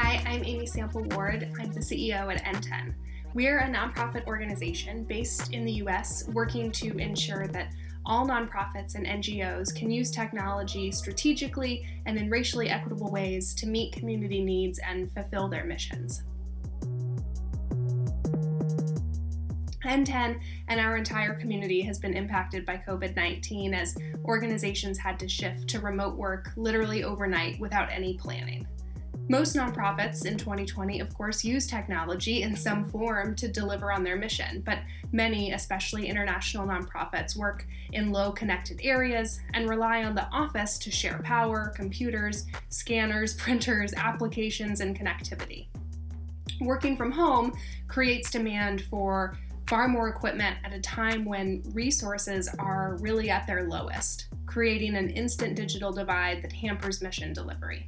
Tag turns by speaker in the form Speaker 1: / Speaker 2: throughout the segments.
Speaker 1: Hi, I'm Amy Sample Ward. I'm the CEO at N10. We're a nonprofit organization based in the US working to ensure that all nonprofits and NGOs can use technology strategically and in racially equitable ways to meet community needs and fulfill their missions. N10 and our entire community has been impacted by COVID-19 as organizations had to shift to remote work literally overnight without any planning. Most nonprofits in 2020, of course, use technology in some form to deliver on their mission, but many, especially international nonprofits, work in low-connected areas and rely on the office to share power, computers, scanners, printers, applications, and connectivity. Working from home creates demand for far more equipment at a time when resources are really at their lowest, creating an instant digital divide that hampers mission delivery.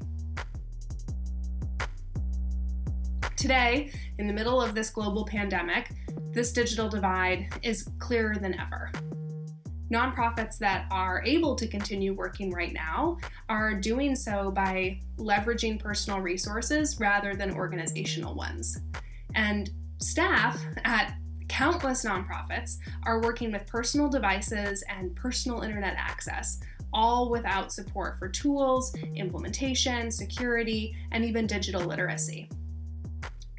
Speaker 1: Today, in the middle of this global pandemic, this digital divide is clearer than ever. Nonprofits that are able to continue working right now are doing so by leveraging personal resources rather than organizational ones. And staff at countless nonprofits are working with personal devices and personal internet access, all without support for tools, implementation, security, and even digital literacy.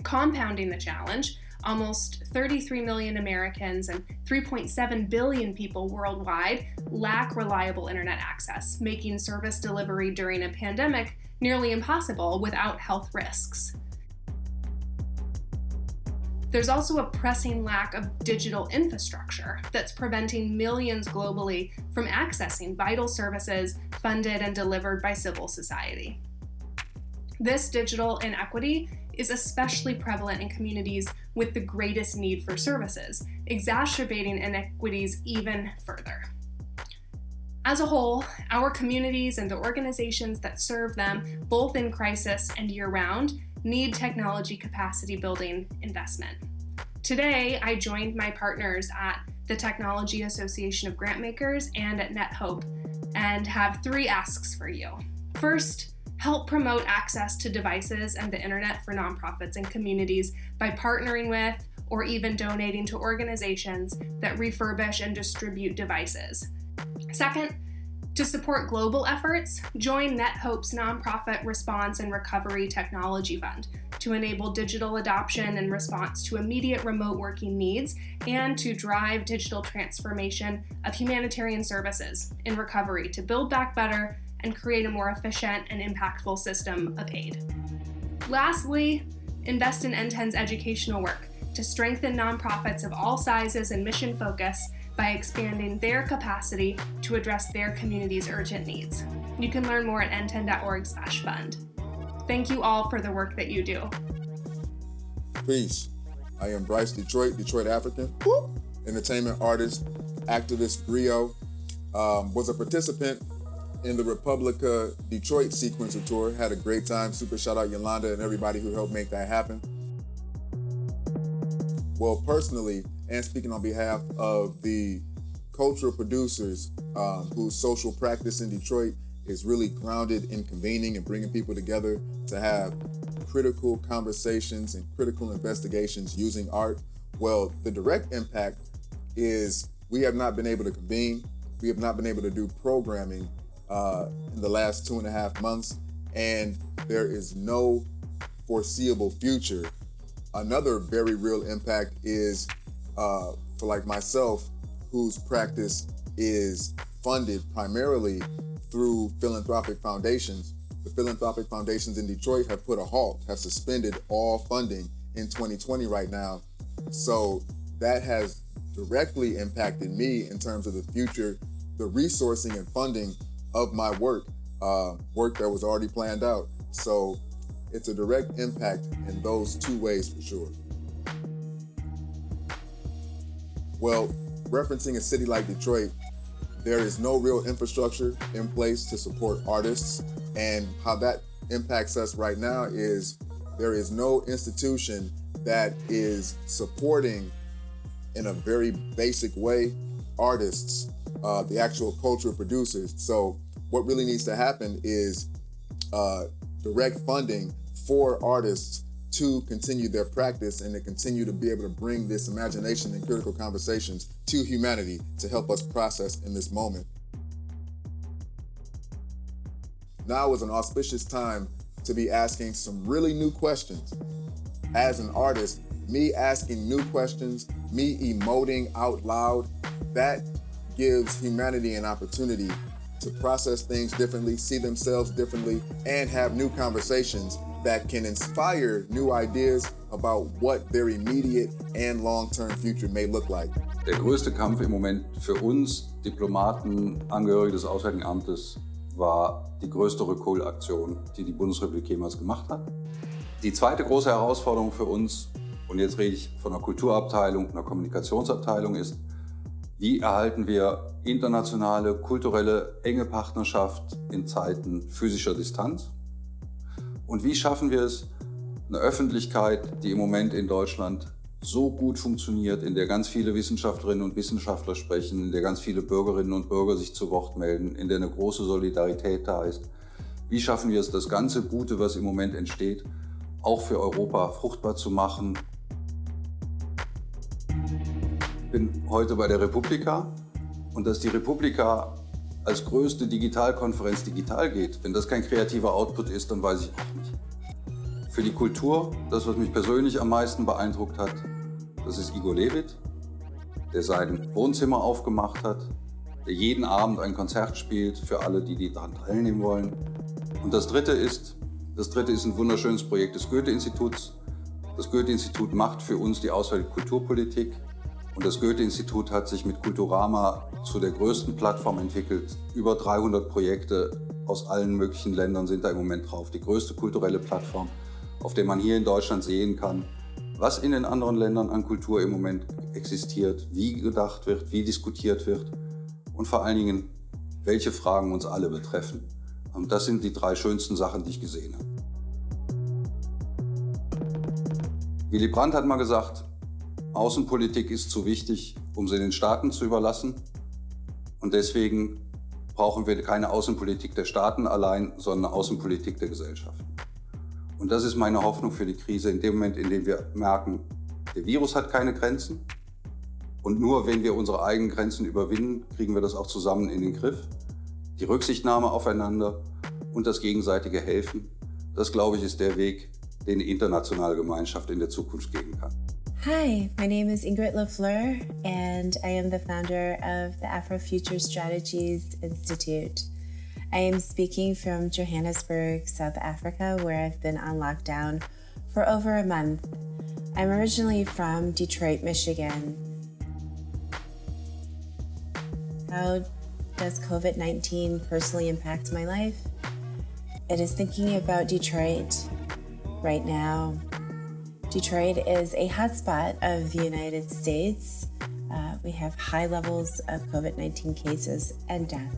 Speaker 1: Compounding the challenge, almost 33 million Americans and 3.7 billion people worldwide lack reliable internet access, making service delivery during a pandemic nearly impossible without health risks. There's also a pressing lack of digital infrastructure that's preventing millions globally from accessing vital services funded and delivered by civil society. This digital inequity is especially prevalent in communities with the greatest need for services, exacerbating inequities even further. As a whole, our communities and the organizations that serve them, both in crisis and year-round, need technology capacity building investment. Today, I joined my partners at the Technology Association of Grantmakers and at NetHope and have 3 asks for you. First, help promote access to devices and the internet for nonprofits and communities by partnering with or even donating to organizations that refurbish and distribute devices. Second, to support global efforts, join NetHope's nonprofit Response and Recovery Technology Fund to enable digital adoption and response to immediate remote working needs and to drive digital transformation of humanitarian services in recovery to build back better and create a more efficient and impactful system of aid. Lastly, invest in N10's educational work to strengthen nonprofits of all sizes and mission focus by expanding their capacity to address their community's urgent needs. You can learn more at n10.org/fund. Thank you all for the work that you do.
Speaker 2: Peace. I am Bryce Detroit, Detroit African, entertainment artist, activist, griot, was a participant in the Republica Detroit sequencer tour. Had a great time. Super shout out Yolanda and everybody who helped make that happen. Well, personally, and speaking on behalf of the cultural producers whose social practice in Detroit is really grounded in convening and bringing people together to have critical conversations and critical investigations using art. Well, the direct impact is we have not been able to convene. We have not been able to do programming in the last 2.5 months, and there is no foreseeable future. Another very real impact is for like myself, whose practice is funded primarily through philanthropic foundations. The philanthropic foundations in Detroit have put a halt, have suspended all funding in 2020 right now. So that has directly impacted me in terms of the future, the resourcing and funding of my work that was already planned out. So it's a direct impact in those 2 ways for sure. Well, referencing a city like Detroit, there is no real infrastructure in place to support artists, and how that impacts us right now is there is no institution that is supporting in a very basic way artists, the actual cultural producers. So what really needs to happen is direct funding for artists to continue their practice and to continue to be able to bring this imagination and critical conversations to humanity to help us process in this moment. Now is an auspicious time to be asking some really new questions. As an artist, me asking new questions, me emoting out loud, that gives humanity an opportunity to process things differently, see themselves differently, and have new conversations that can inspire new ideas about what their immediate and long-term future may look like.
Speaker 3: Der größte Kampf im Moment für uns Diplomaten, Angehörige des Auswärtigen Amtes, war die größte Rückholaktion, die die Bundesrepublik jemals gemacht hat. Die zweite große Herausforderung für uns, und jetzt rede ich von einer Kulturabteilung, einer Kommunikationsabteilung, ist, wie erhalten wir internationale, kulturelle, enge Partnerschaft in Zeiten physischer Distanz? Und wie schaffen wir es, eine Öffentlichkeit, die im Moment in Deutschland so gut funktioniert, in der ganz viele Wissenschaftlerinnen und Wissenschaftler sprechen, in der ganz viele Bürgerinnen und Bürger sich zu Wort melden, in der eine große Solidarität da ist. Wie schaffen wir es, das ganze Gute, was im Moment entsteht, auch für Europa fruchtbar zu machen? Ich bin heute bei der Republica und dass die Republica als größte Digitalkonferenz digital geht, wenn das kein kreativer Output ist, dann weiß ich auch nicht. Für die Kultur, das, was mich persönlich am meisten beeindruckt hat, das ist Igor Levit, der sein Wohnzimmer aufgemacht hat, der jeden Abend ein Konzert spielt für alle, die daran teilnehmen wollen. Und das dritte ist ein wunderschönes Projekt des Goethe-Instituts. Das Goethe-Institut macht für uns die Auswärtige Kulturpolitik. Und das Goethe-Institut hat sich mit Kulturama zu der größten Plattform entwickelt. Über 300 Projekte aus allen möglichen Ländern sind da im Moment drauf. Die größte kulturelle Plattform, auf der man hier in Deutschland sehen kann, was in den anderen Ländern an Kultur im Moment existiert, wie gedacht wird, wie diskutiert wird und vor allen Dingen, welche Fragen uns alle betreffen. Und das sind die 3 schönsten Sachen, die ich gesehen habe. Willy Brandt hat mal gesagt, Außenpolitik ist zu wichtig, um sie den Staaten zu überlassen. Und deswegen brauchen wir keine Außenpolitik der Staaten allein, sondern eine Außenpolitik der Gesellschaften. Und das ist meine Hoffnung für die Krise in dem Moment, in dem wir merken, der Virus hat keine Grenzen. Und nur wenn wir unsere eigenen Grenzen überwinden, kriegen wir das auch zusammen in den Griff. Die Rücksichtnahme aufeinander und das gegenseitige Helfen, das, glaube ich, ist der Weg, den die internationale Gemeinschaft in der Zukunft gehen kann.
Speaker 4: Hi, my name is Ingrid La Fleur, and I am the founder of the Afro-Future Strategies Institute. I am speaking from Johannesburg, South Africa, where I've been on lockdown for over a month. I'm originally from Detroit, Michigan. How does COVID-19 personally impact my life? It is thinking about Detroit right now. Detroit is a hotspot of the United States. We have high levels of COVID-19 cases and deaths.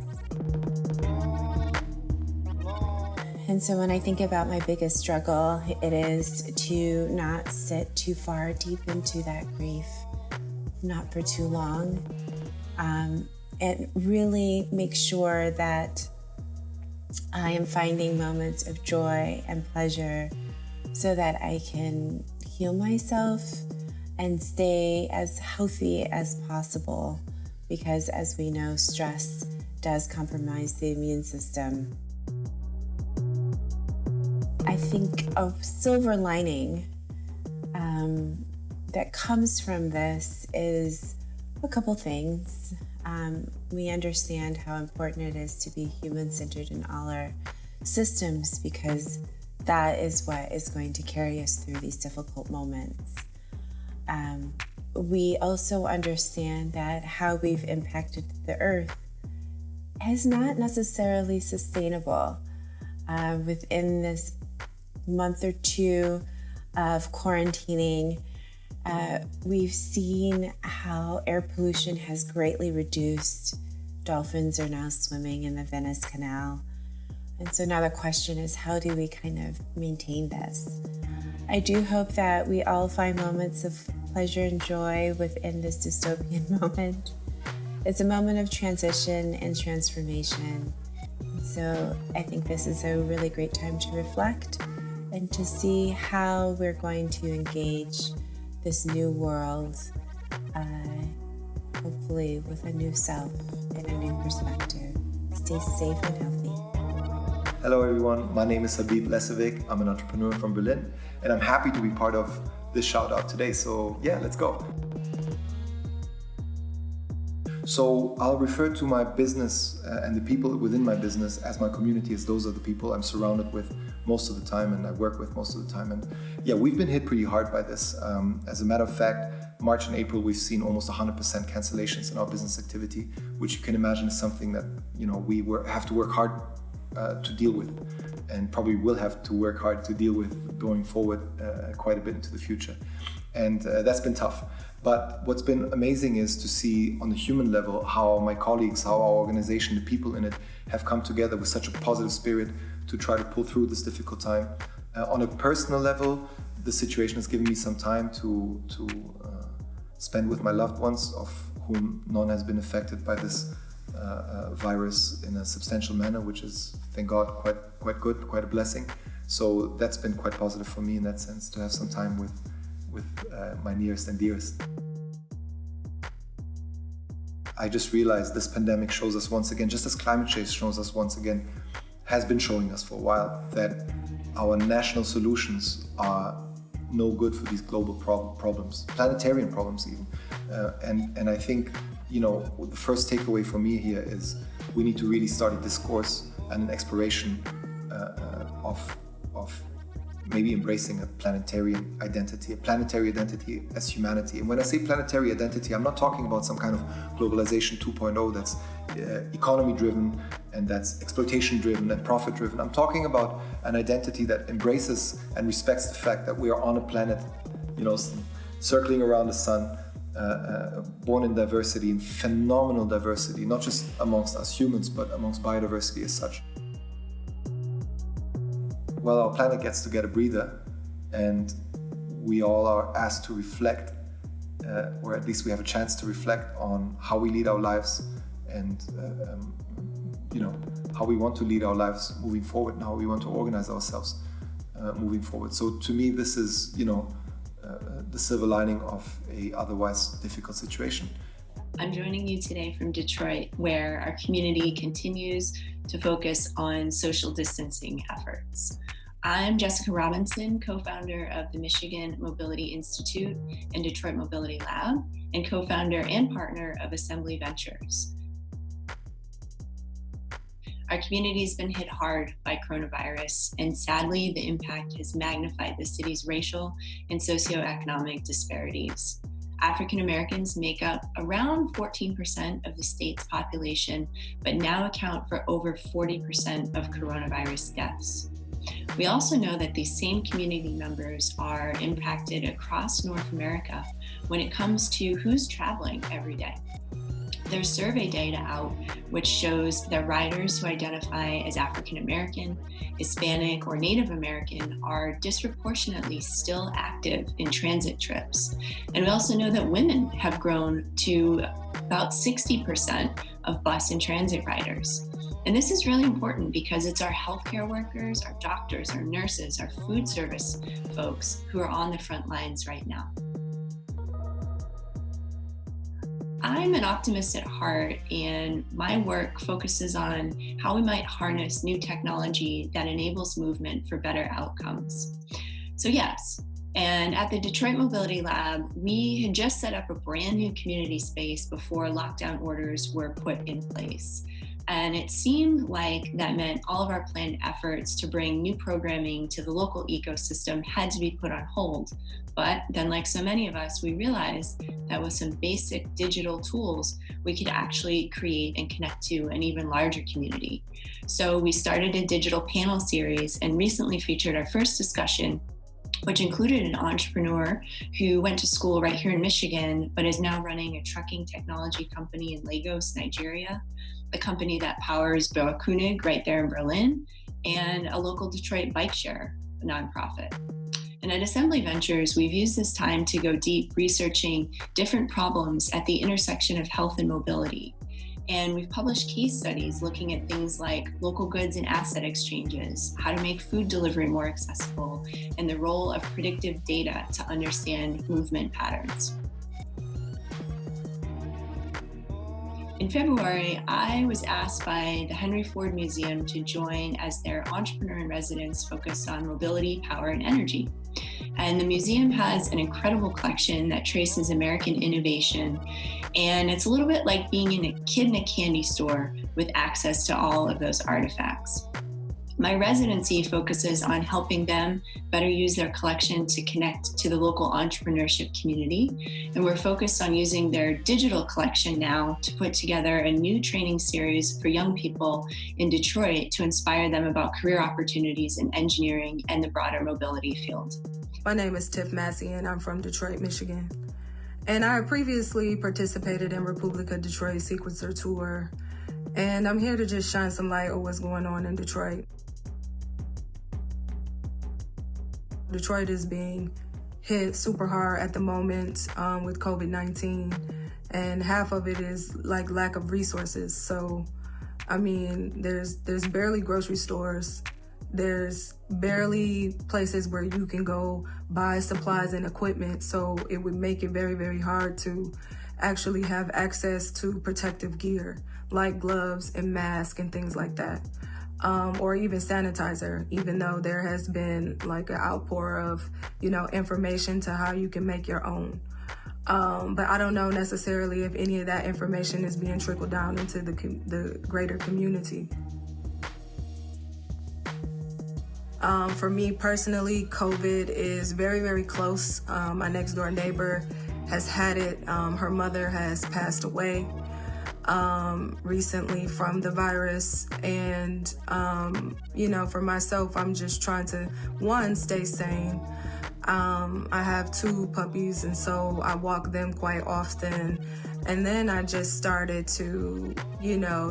Speaker 4: And so when I think about my biggest struggle, it is to not sit too far deep into that grief, not for too long, and really make sure that I am finding moments of joy and pleasure so that I can heal myself and stay as healthy as possible, because as we know, stress does compromise the immune system. I think a silver lining that comes from this is a couple things. We understand how important it is to be human-centered in all our systems, because that is what is going to carry us through these difficult moments. We also understand that how we've impacted the earth is not necessarily sustainable. Within this month or 2 of quarantining, we've seen how air pollution has greatly reduced. Dolphins are now swimming in the Venice Canal. And so now the question is, how do we kind of maintain this? I do hope that we all find moments of pleasure and joy within this dystopian moment. It's a moment of transition and transformation. So I think this is a really great time to reflect and to see how we're going to engage this new world, hopefully with a new self and a new perspective. Stay safe and healthy.
Speaker 5: Hello everyone, my name is Habib Lesevic. I'm an entrepreneur from Berlin, and I'm happy to be part of this shout out today. So yeah, let's go. So I'll refer to my business and the people within my business as my community, as those are the people I'm surrounded with most of the time and I work with most of the time. And yeah, we've been hit pretty hard by this. As a matter of fact, March and April, we've seen almost 100% cancellations in our business activity, which you can imagine is something that, you know, we have to work hard to deal with, and probably will have to work hard to deal with going forward quite a bit into the future. And that's been tough. But what's been amazing is to see on the human level how my colleagues, how our organization, the people in it have come together with such a positive spirit to try to pull through this difficult time. On a personal level, the situation has given me some time to spend with my loved ones, of whom none has been affected by this virus in a substantial manner, which is, thank God, quite good, quite a blessing. So that's been quite positive for me in that sense, to have some time with my nearest and dearest. I just realized this pandemic shows us once again, just as climate change shows us once again, has been showing us for a while, that our national solutions are no good for these global problems, planetarian problems even. And I think, you know, the first takeaway for me here is we need to really start a discourse and an exploration of maybe embracing a planetary identity as humanity. And when I say planetary identity, I'm not talking about some kind of globalization 2.0 that's economy driven and that's exploitation driven and profit driven. I'm talking about an identity that embraces and respects the fact that we are on a planet, you know, circling around the sun, born in diversity, in phenomenal diversity, not just amongst us humans, but amongst biodiversity as such. Well, our planet gets to get a breather, and we all are asked to reflect, or at least we have a chance to reflect on how we lead our lives and you know, how we want to lead our lives moving forward and how we want to organize ourselves moving forward. So to me, this is, you know, the silver lining of a otherwise difficult situation.
Speaker 6: I'm joining you today from Detroit, where our community continues to focus on social distancing efforts. I'm Jessica Robinson, co-founder of the Michigan Mobility Institute and Detroit Mobility Lab, and co-founder and partner of Assembly Ventures. Our community has been hit hard by coronavirus, and sadly, the impact has magnified the city's racial and socioeconomic disparities. African Americans make up around 14% of the state's population, but now account for over 40% of coronavirus deaths. We also know that these same community members are impacted across North America when it comes to who's traveling every day. There's survey data out which shows that riders who identify as African American, Hispanic, or Native American are disproportionately still active in transit trips. And we also know that women have grown to about 60% of bus and transit riders. And this is really important because it's our healthcare workers, our doctors, our nurses, our food service folks who are on the front lines right now. I'm an optimist at heart, and my work focuses on how we might harness new technology that enables movement for better outcomes. So yes, and at the Detroit Mobility Lab, we had just set up a brand new community space before lockdown orders were put in place. And it seemed like that meant all of our planned efforts to bring new programming to the local ecosystem had to be put on hold. But then, like so many of us, we realized that with some basic digital tools, we could actually create and connect to an even larger community. So we started a digital panel series and recently featured our first discussion, which included an entrepreneur who went to school right here in Michigan, but is now running a trucking technology company in Lagos, Nigeria, a company that powers Boakunig right there in Berlin, and a local Detroit bike share nonprofit. And at Assembly Ventures, we've used this time to go deep researching different problems at the intersection of health and mobility. And we've published case studies looking at things like local goods and asset exchanges, how to make food delivery more accessible, and the role of predictive data to understand movement patterns. In February, I was asked by the Henry Ford Museum to join as their entrepreneur in residence focused on mobility, power, and energy. And the museum has an incredible collection that traces American innovation. And it's a little bit like being a kid in a candy store with access to all of those artifacts. My residency focuses on helping them better use their collection to connect to the local entrepreneurship community. And we're focused on using their digital collection now to put together a new training series for young people in Detroit to inspire them about career opportunities in engineering and the broader mobility field.
Speaker 7: My name is Tiff Massey and I'm from Detroit, Michigan. And I previously participated in Republica Detroit Sequencer Tour. And I'm here to just shine some light on what's going on in Detroit. Detroit is being hit super hard at the moment with COVID-19, and half of it is like lack of resources. So, I mean, there's barely grocery stores. There's barely places where you can go buy supplies and equipment. So it would make it very, very hard to actually have access to protective gear like gloves and masks and things like that. Or even sanitizer, even though there has been like an outpour of, information to how you can make your own. But I don't know necessarily if any of that information is being trickled down into the greater community. For me personally, COVID is very, very close. My next door neighbor has had it. Her mother has passed away recently from the virus. And, for myself, I'm just trying to, one, stay sane. I have 2 puppies, and so I walk them quite often. And then I just started to,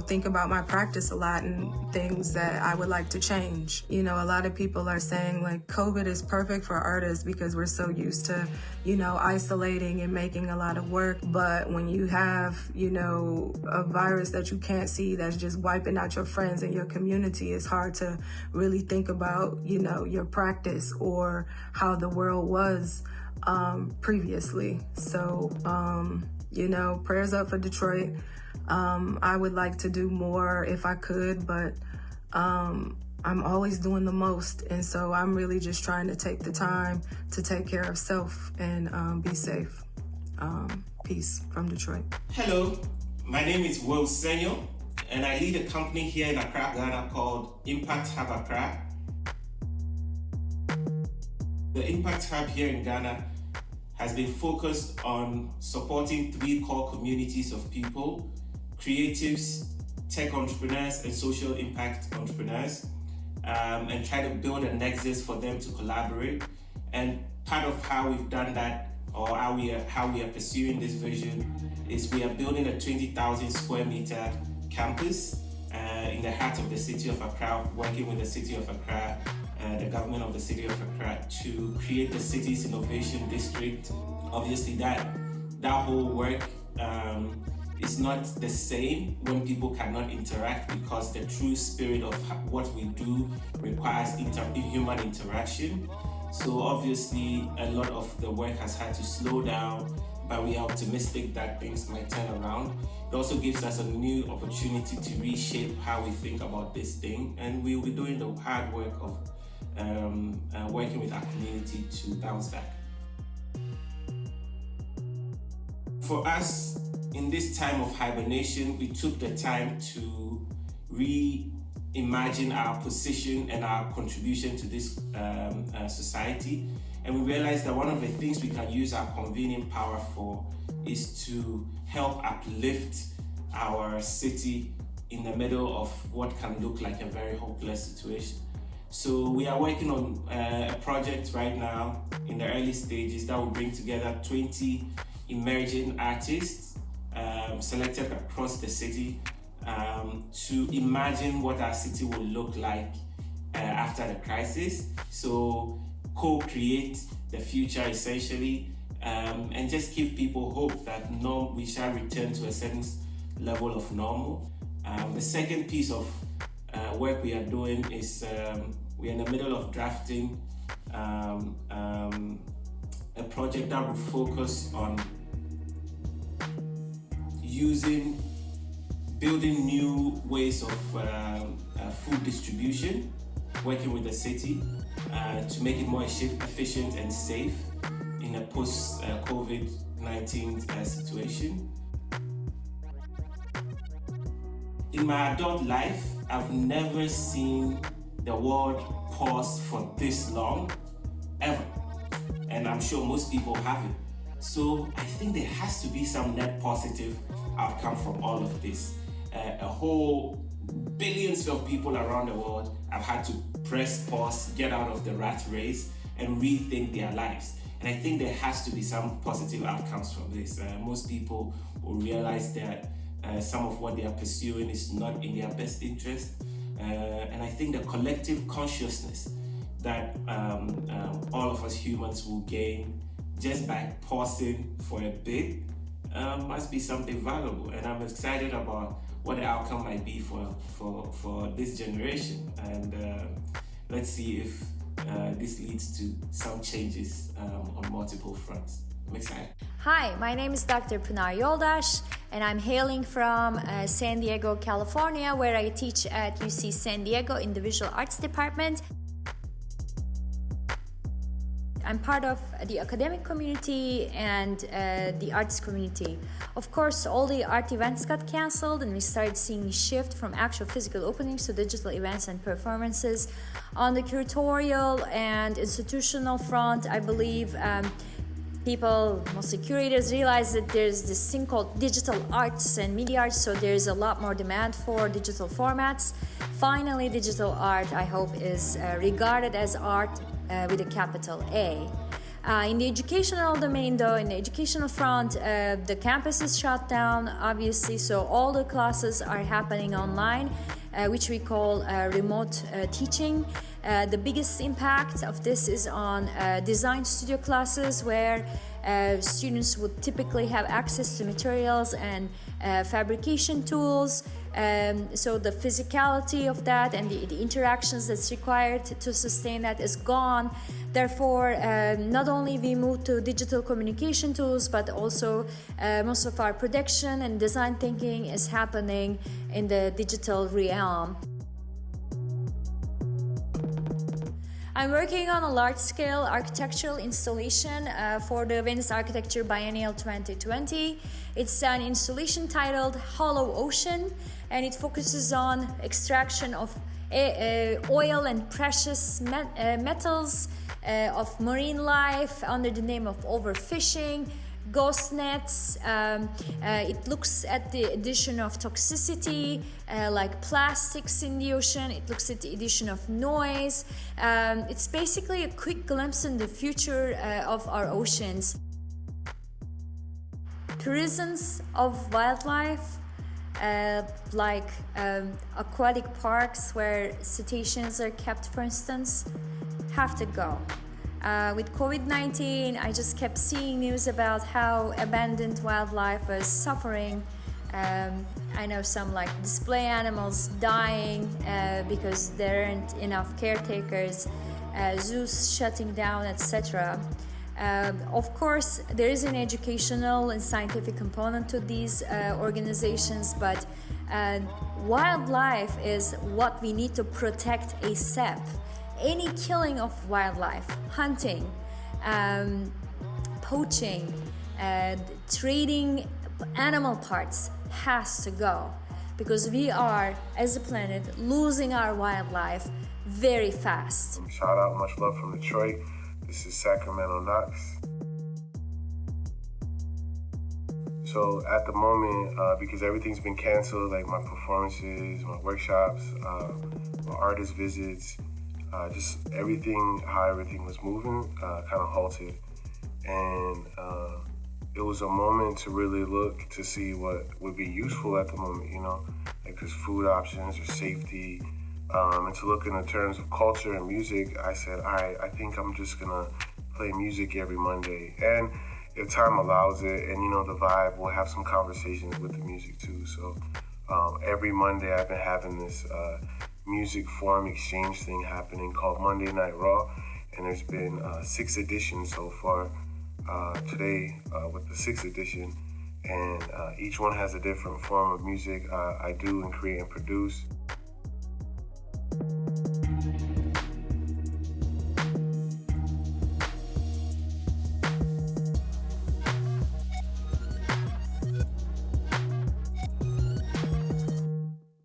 Speaker 7: think about my practice a lot and things that I would like to change. A lot of people are saying like COVID is perfect for artists because we're so used to, isolating and making a lot of work. But when you have, a virus that you can't see that's just wiping out your friends and your community, it's hard to really think about, your practice or how the world was previously. So, prayers up for Detroit. I would like to do more if I could, but I'm always doing the most. And so I'm really just trying to take the time to take care of self and be safe. Peace from Detroit.
Speaker 8: Hello, my name is Will Senyo, and I lead a company here in Accra, Ghana called Impact Hub Accra. The Impact Hub here in Ghana has been focused on supporting 3 core communities of people: creatives, tech entrepreneurs, and social impact entrepreneurs, and try to build a nexus for them to collaborate. And part of how we've done that, or how we are pursuing this vision, is we are building a 20,000 square meter campus in the heart of the city of Accra, working with the city of Accra, the government of the city of Accra, to create the city's innovation district. Obviously, that whole work is not the same when people cannot interact, because the true spirit of what we do requires human interaction. So obviously, a lot of the work has had to slow down, but we are optimistic that things might turn around. It also gives us a new opportunity to reshape how we think about this thing, and we will be doing the hard work of working with our community to bounce back. For us, in this time of hibernation, we took the time to reimagine our position and our contribution to this society. And we realized that one of the things we can use our convening power for is to help uplift our city in the middle of what can look like a very hopeless situation. So we are working on a project right now in the early stages that will bring together 20 emerging artists selected across the city to imagine what our city will look like after the crisis. So co-create the future essentially, and just give people hope that we shall return to a certain level of normal. The second piece of work we are doing is we are in the middle of drafting a project that will focus on building new ways of food distribution, working with the city to make it more efficient and safe in a post-COVID-19 situation. In my adult life, I've never seen the world pause for this long, ever. And I'm sure most people haven't. So I think there has to be some net positive outcome from all of this. A whole billions of people around the world have had to press pause, get out of the rat race, and rethink their lives. And I think there has to be some positive outcomes from this. Most people will realize that some of what they are pursuing is not in their best interest. And I think the collective consciousness that all of us humans will gain just by pausing for a bit must be something valuable. And I'm excited about what the outcome might be for this generation. And let's see if this leads to some changes on multiple fronts. I'm excited.
Speaker 9: Hi, my name is Dr. Pinar Yoldas, and I'm hailing from San Diego, California, where I teach at UC San Diego in the Visual Arts Department. I'm part of the academic community and the arts community. Of course, all the art events got canceled, and we started seeing a shift from actual physical openings to digital events and performances. On the curatorial and institutional front, I believe people, mostly curators, realize that there's this thing called digital arts and media arts, so there's a lot more demand for digital formats. Finally, digital art, I hope, is regarded as art with a capital A. In the educational domain, though, in the educational front, the campus is shut down, obviously, so all the classes are happening online, which we call remote teaching. The biggest impact of this is on design studio classes, where students would typically have access to materials and fabrication tools. So the physicality of that and the interactions that's required to sustain that is gone. Therefore, not only we move to digital communication tools, but also most of our production and design thinking is happening in the digital realm. I'm working on a large-scale architectural installation for the Venice Architecture Biennial 2020. It's an installation titled Hollow Ocean, and it focuses on extraction of oil and precious metals, of marine life under the name of overfishing, ghost nets. It looks at the addition of toxicity, like plastics in the ocean. It looks at the addition of noise. It's basically a quick glimpse in the future of our oceans. Tourisms of wildlife, like aquatic parks where cetaceans are kept, for instance, have to go. With COVID-19, I just kept seeing news about how abandoned wildlife was suffering. I know some like display animals dying because there aren't enough caretakers, zoos shutting down, etc. Of course, there is an educational and scientific component to these organizations, but wildlife is what we need to protect ASAP. Any killing of wildlife, hunting, poaching, trading animal parts has to go, because we are, as a planet, losing our wildlife very fast.
Speaker 10: Shout out, much love from Detroit. This is Sacramento Knoxx. So at the moment, because everything's been canceled, like my performances, my workshops, my artist visits, just everything, how everything was moving, kind of halted. And it was a moment to really look to see what would be useful at the moment, you know, like there's food options or safety. And to look in the terms of culture and music, I said, all right, I think I'm just gonna play music every Monday. And if time allows it, and the vibe, we'll have some conversations with the music too. So every Monday I've been having this music forum exchange thing happening called Monday Night Raw, and there's been 6 editions so far. Today with the 6th edition, and each one has a different form of music I do and create and produce.